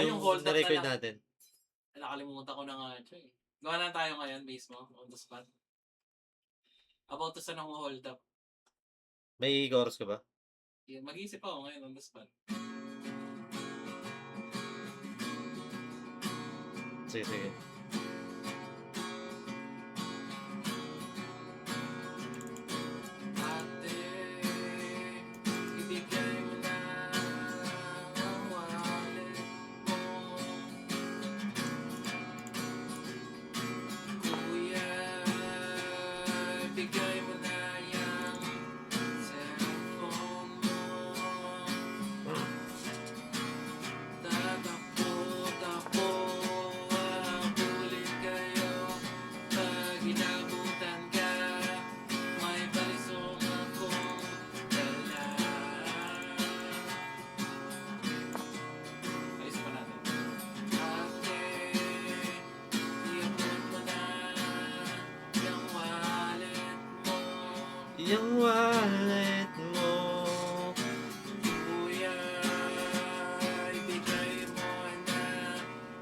yung hold up na-record na lang. natin. Nakalimutan ko na nga siya eh. Gawa na tayo ngayon mismo, on the spot. About to sa nang hold up. May chorus ka ba? Mag-iisip ako ngayon on the spot. Sige, sige. Ate, ibigay mo na ang wallet mo. Kuya, ibigay mo na yung cellphone mo. Tatakbo, habulin kayo. Pag inabutan ka, may balisong akong dala. Ayos pa natin. Ate, iabot mo na yung wallet mo. Yung wallet mo. Kuya, ibigay mo na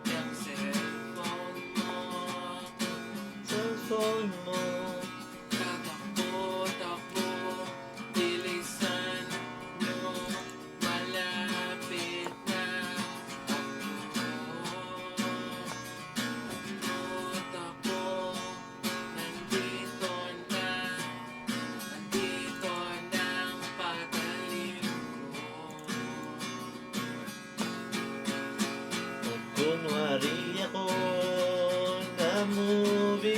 yung cellphone mo. Cellphone mo. Tatakbo, bilisan nyo, malapit na ako. Takbo, nandito nang patalim ko. At kunwari ako na movie.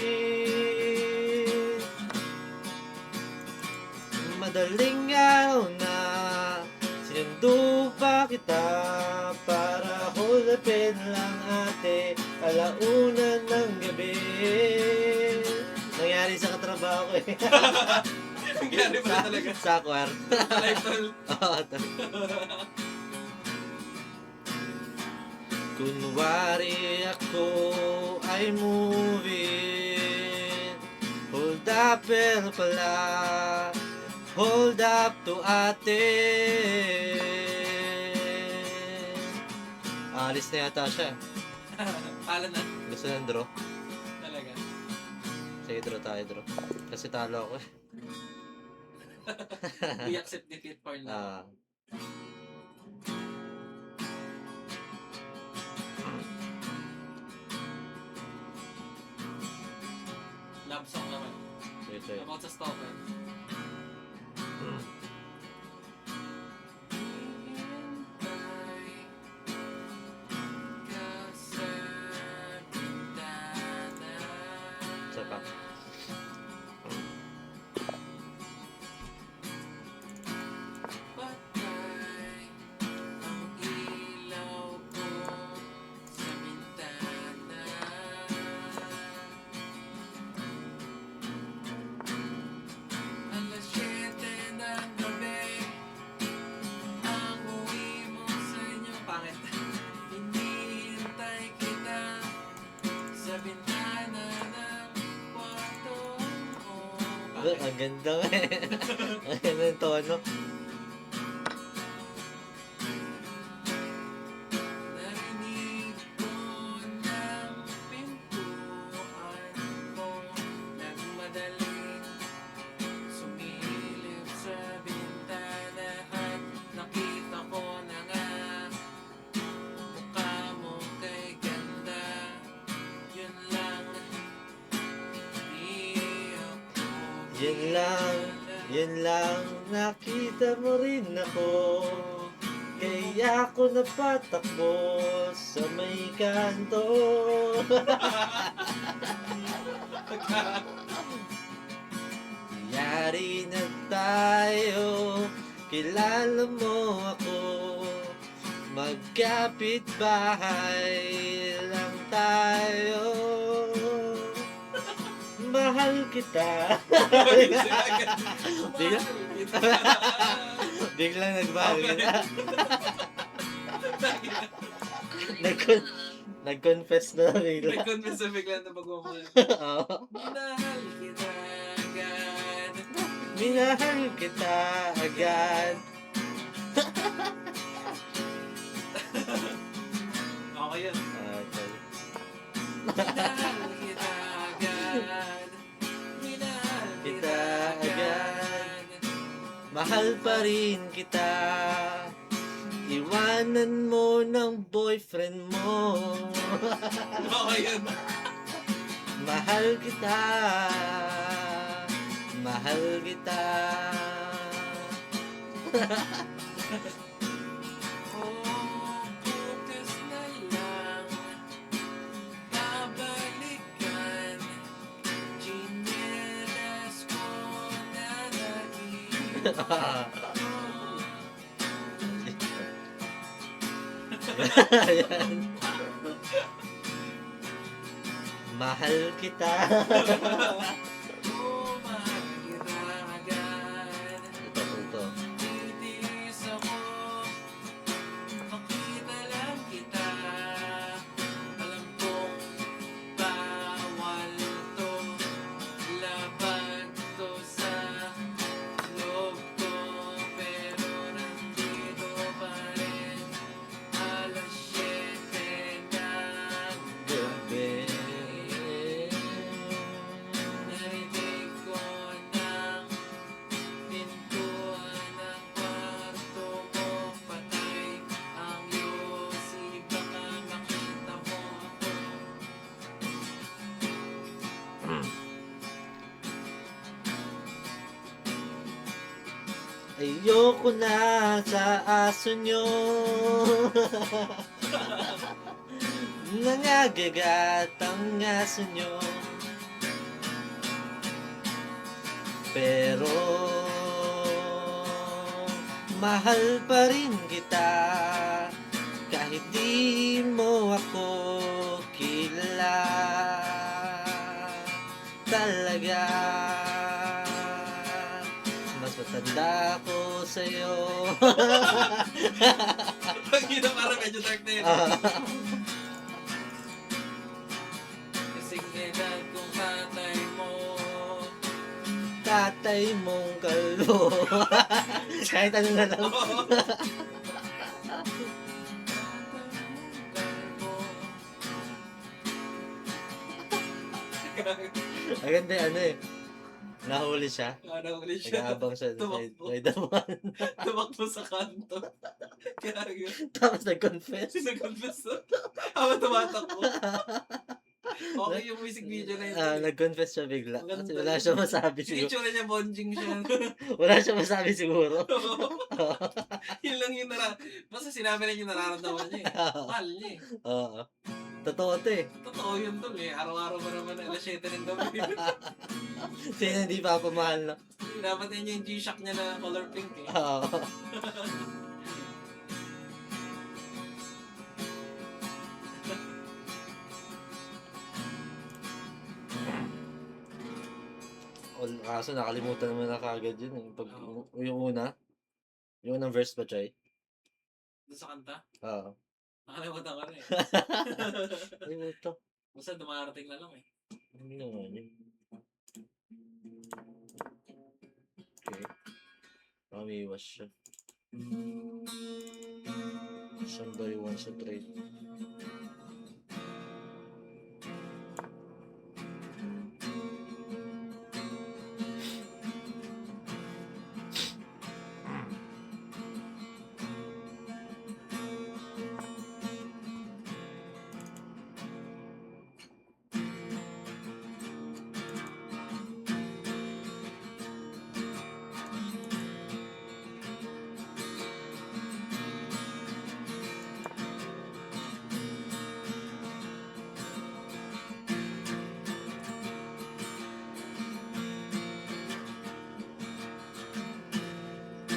Madaling araw na sinundo pa kita para hulapin lang ate alauna ng gabi. Nangyari sa katrabaho ko eh. Nangyari ba talaga? Sa choir. Live tol. Oo, kunwari ako ay movie. Hold up pero pala hold up to ate. Alis na yata siya. Pala na Gusto ng draw. talaga. Sige, draw tayo, draw. Kasi talo ako eh. We accept defeat for now. Ah, Love song naman. sige, sige. About sa stalker. Isa pa. Patay ang ilaw ko sa bintana. Alas 7 ng gabi, ang uwi mo sa inyo. Pangit. Hinihintay kita sa bintana ng kwarto mo. Ang ganda nga eh. Ang ganda ng tono. Narinig ko ng pintuan mo, nagmadaling sumilip sa bintana at nakita ko na nga mukha mo kay ganda. Yun lang, di ako Yun lang, nakita mo rin ako. Kaya ako napatakbo sa may kanto. Yari na tayo, kilala mo ako. Magkapit bahay lang tayo. Mahal kita. Bigla, biglang nagmahal kita. Nag-confess na bigla. Nag-confess na bigla na pagmamahal. Oo. Minahal kita agad. Minahal kita agad. yun. Okay. Minahal kita agad. Minahal kita agad. Mahal pa rin kita. Iwanan mo ng boyfriend mo. Okay yun. Mahal kita. Mahal kita. Oh, bukas na lang babalikan. Chinelas ko na naiwan. Ayan. Mahal kita. Oh, mahal kita agad. Ito. Titis ako, makita lang kita. Alam kong bawal to, labag to sa loob ko. Pero nandito pa rin, alas 7 ng Gabi. narinig ko ng pintuan ng kwarto mo. Patay ang yosi, baka makita mo ako. Ayoko na sa aso nyo. Nangagagat ang aso nyo. Pero mahal pa rin kita. Kahit di mo ako kilala. Talaga. Mas matanda ko sa'yo. Ang gina para medyo dark na yun. Kasing edad kong tatay mo. Tatay mong kalbo. Kahit ano na lang. Maganda yung ano eh. Nahuli siya. Ano ulit siya? Nag-aabang siya Tumakbo. may daman. Tumakbo sa kanto. Kaya yun. Tapos nag-confess. Sinagunfess na. Habang tumatakbo. Okay yung music video na yun. Nag-confess siya bigla. Maganda Kasi wala yun. siya masabi Yung siguro. itsura niya, bonjing siya. Wala siya masabi siguro. Yun lang yung basta sinabi na yung nararamdaman niya eh. Mahal niya eh. Oo. Totoo to eh. Totoo yun tol eh. Araw-araw ba naman alas 7 ng gabi. Sino hindi papamahal na? Dapat yun yung G-Shock niya na color pink eh. Oo. Kaso nakalimutan naman na kagad yun eh. Pag, yung una. Yung unang verse ba, Chay? Doon sa kanta. Oo. Nakalimutan ko na eh. Ano ito? Basta dumarating na lang eh. Ano naman yun? Okay. Mamiwas siya. Somebody wants to trade.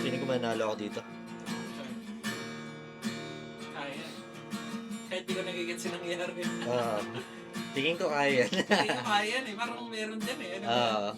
Feeling ko manalo ako dito. Kaya eh. Kahit di ko nagigets yung nangyari. Tingin ko kaya yan. Hindi ko kaya yan eh. Parang meron dyan eh. Ano ba?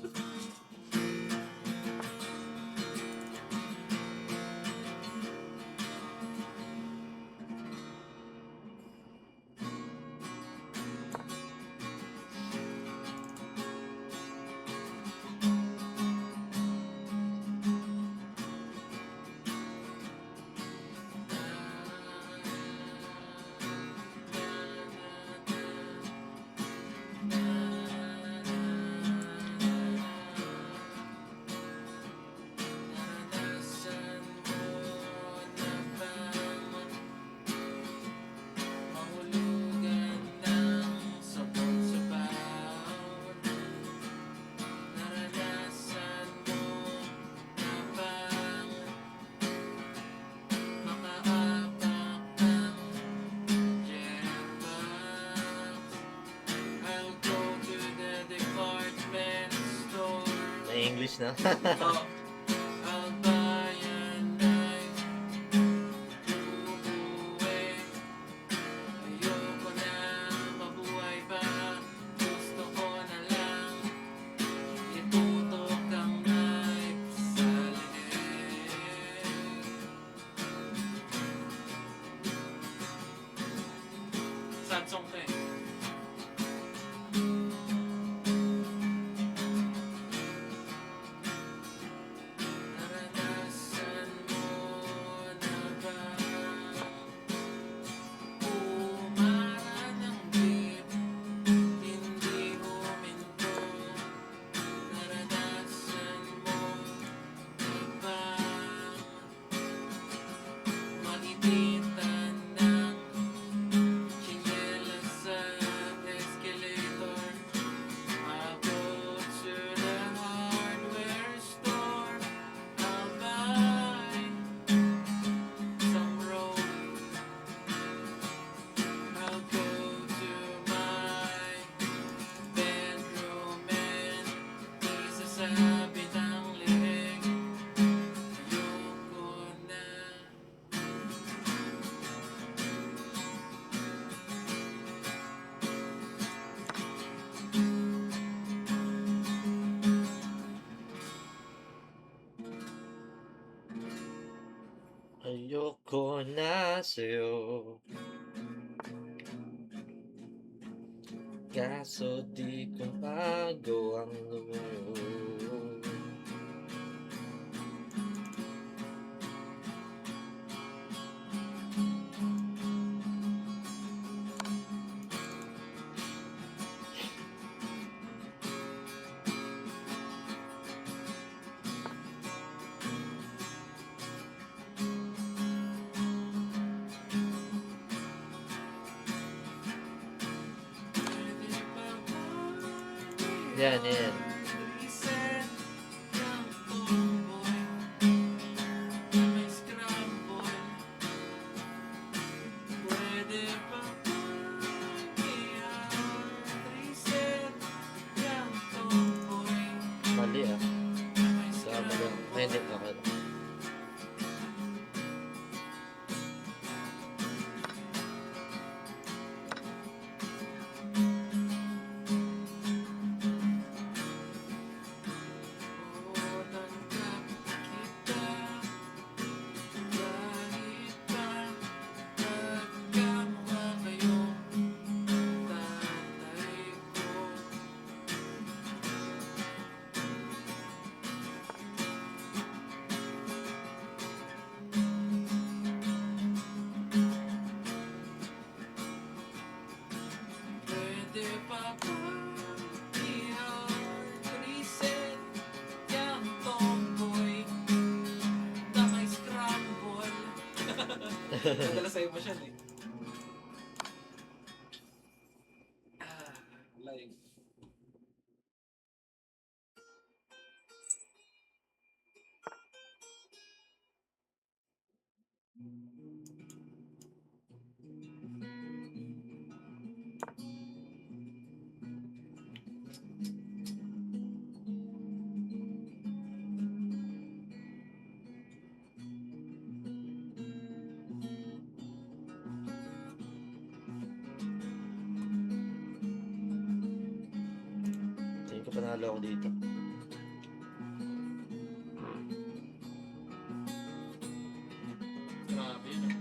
English na. Oo. Ang bayan ay uuwi. Ayoko na mabuhay pa. Gusto ko na lang itutok ang knife sa leeg. Sad song to eh. Naranasan mo na ba umara ng jeep, hindi huminto? Naranasan mo na ba magigitan ng tsinelas sa escalator? Abot to the hardware store. I'll buy some rope. I'll go to my bedroom and isasabit ang leeg. Ayoko na. Ayoko na sa'yo. Kaso di ko magawang lumayo. Pwede pa ba Yan, yan. reset ng tomboy na may scramble? Pwede pa ba reset ng tomboy Mali ah. na may Tama lang. Ay, hindi. Okay lang. Oo, tanggap kita kahit pa nagkamukha kayong tatay ko. Pwede pa ba i-hard reset yung tomboy na may scramble? Nadala sa emosyon eh. Like. Tingin ko panalo ako dito. Grabe yun.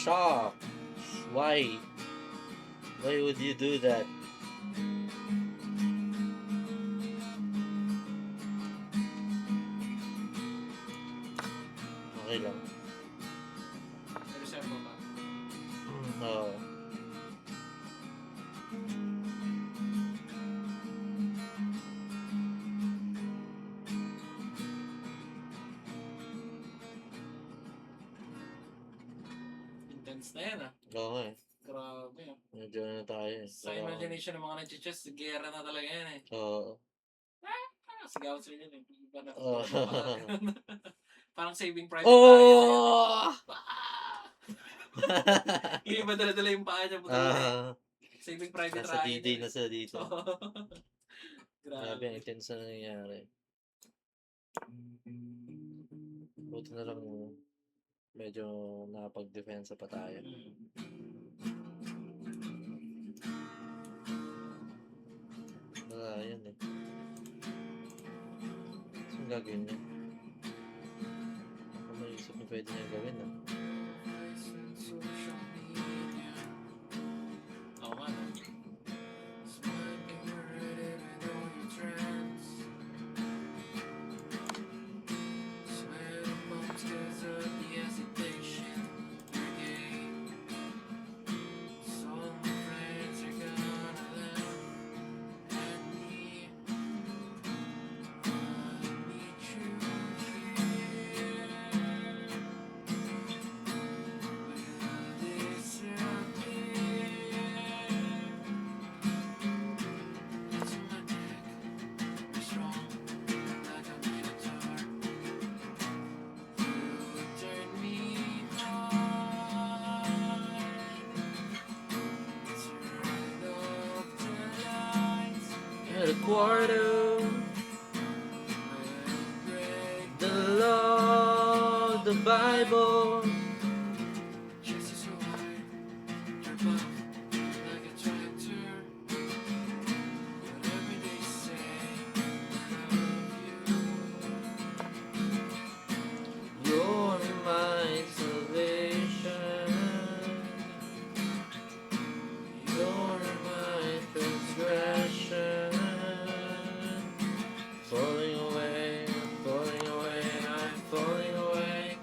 Shock! Why? Why would you do that? Okay lang. Reserve pa. Oo. Intense na yan ah. Oo eh. Grabe ah. Medyo na tayo eh. Sa imagination ng mga nag-chess, gera na talaga yan eh. Oo. Sigaw sila yun eh. Iba na. Oh. Parang Saving Private Ryan. Oh! Yung iba dala-dala yung paa niya. Puto eh. Ah, Saving Private nasa Ryan. D-Day na sila dito. Grabe, ang Grabe. intense na nangyayari. Buti na lang medyo nakapag-defensa pa tayo. Wala yan eh. Saan gagawin niya? Ako maisip na pwede niya gawin ah. Oo nga. no? At a quarter, the law, the Bible. You're my salvation. You're my transgression. Falling away, I'm falling away.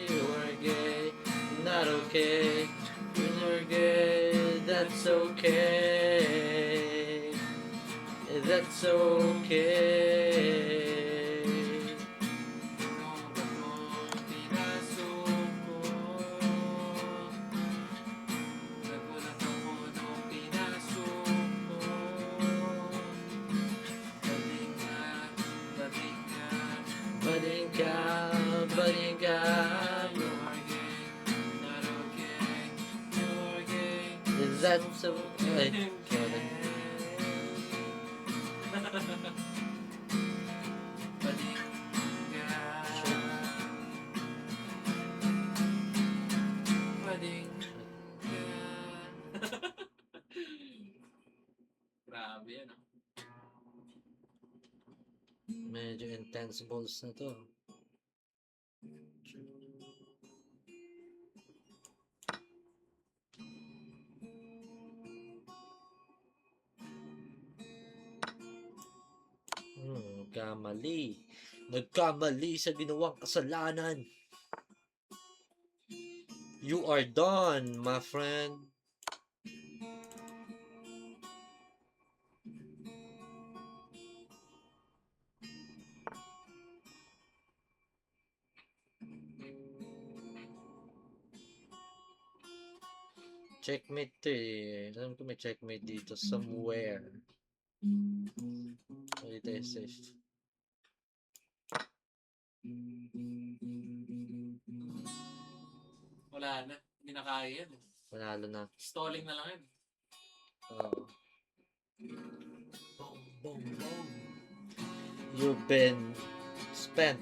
You are gay, not okay. When you're gay, that's okay. That's okay. Bading ka, is that so? Ay, sorry. Grabe yan. Medyo intense balls na to. Nagkamali sa ginawang kasalanan. You are done, my friend. Checkmate to eh. Alam ko may checkmate dito somewhere. Dito eh, safe. Wala na. Hindi na kaya yan. Manalo na. Stalling na lang yan. Oo. Boom, boom, boom. You've been spent